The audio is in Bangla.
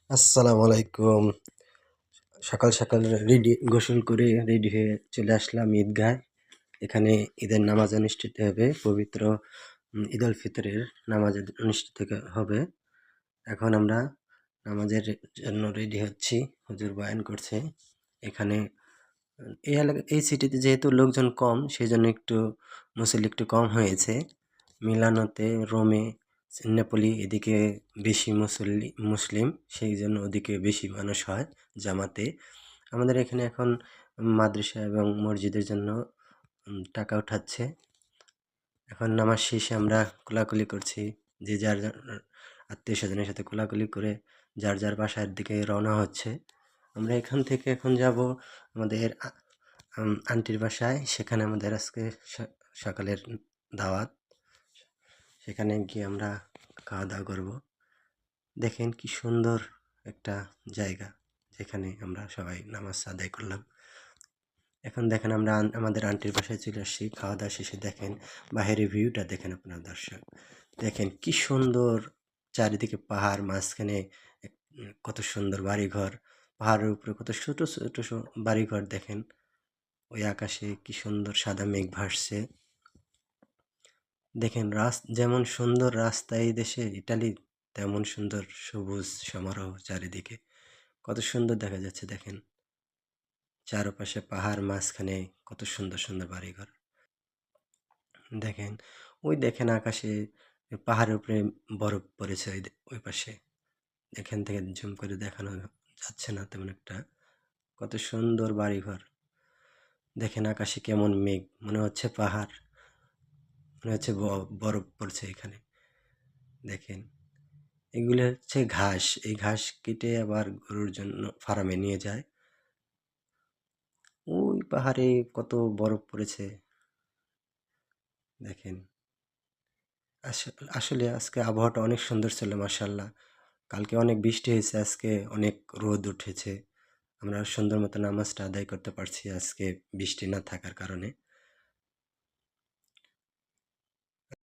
আসসালামু আলাইকুম। সকাল সকাল গোসল করে রেডি হয়ে চলে আসলাম ঈদগায়। এখানে ঈদের নামাজ অনুষ্ঠিত হবে। পবিত্র ঈদ উল ফিতরের নামাজ অনুষ্ঠিত হবে। এখন আমরা নামাজের জন্য রেডি হচ্ছি। হুজুর বয়ান করছে। এখানে এই সিটিতে যেহেতু লোকজন কম, সেজন্য একটু মুসল্লি একটু কম হয়েছে। মিলানোতে, রোমে, নেপোলি এদিকে বেশি মুসলিম, সেই জন্য ওদিকে বেশি মানুষ হয় জামাতে। আমাদের এখানে এখন মাদ্রাসা এবং মসজিদের জন্য টাকা উঠাচ্ছে। এখন নামাজ শেষে আমরা কোলাকুলি করছি, যে যার আত্মীয় স্বজনের সাথে কোলাকুলি করে যার যার বাসার দিকে রওনা হচ্ছে। আমরা এখান থেকে এখন যাব আমাদের আন্টির বাসায়। সেখানে আমাদের আজকে সকালের দাওয়াত। সেখানে গিয়ে আমরা খাওয়া দাওয়া করবো। দেখেন কি সুন্দর একটা জায়গা, যেখানে আমরা সবাই নামাজ আদায় করলাম। এখন দেখেন আমরা আমাদের আন্টির বাসায় চলে আসছি। খাওয়া দাওয়া শেষে দেখেন বাইরের ভিউটা, দেখেন আপনার দর্শক, দেখেন কি সুন্দর। চারিদিকে পাহাড়, মাঝখানে কত সুন্দর বাড়িঘর, পাহাড়ের উপরে কত ছোট ছোট বাড়িঘর। দেখেন ওই আকাশে কি সুন্দর সাদা মেঘ ভাসছে। দেখেন যেমন সুন্দর রাস্তা এই দেশে ইটালি, তেমন সুন্দর সবুজ সমারোহ চারিদিকে। কত সুন্দর দেখা যাচ্ছে দেখেন, চারপাশে পাহাড়, মাঝখানে কত সুন্দর সুন্দর বাড়িঘর। দেখেন ওই দেখেন আকাশে পাহাড়ের উপরে বরফ পড়েছে ওই পাশে। এখান থেকে জুম করে দেখানো যাচ্ছে না তেমন একটা। কত সুন্দর বাড়িঘর। দেখেন আকাশে কেমন মেঘ, মনে হচ্ছে পাহাড়, মনে হচ্ছে বরফ পড়ছে এখানে। দেখেন এগুলো হচ্ছে ঘাস, এই ঘাস কেটে আবার গরুর জন্য ফার্মে নিয়ে যায়। ওই পাহাড়ে কত বরফ পড়েছে দেখেন। আসলে আজকে আবহাওয়াটা অনেক সুন্দর ছিল, মাশাআল্লাহ। কালকে অনেক বৃষ্টি হয়েছে, আজকে অনেক রোদ উঠেছে। আমরা সুন্দর মতো নামাজটা আদায় করতে পারছি আজকে বৃষ্টি না থাকার কারণে।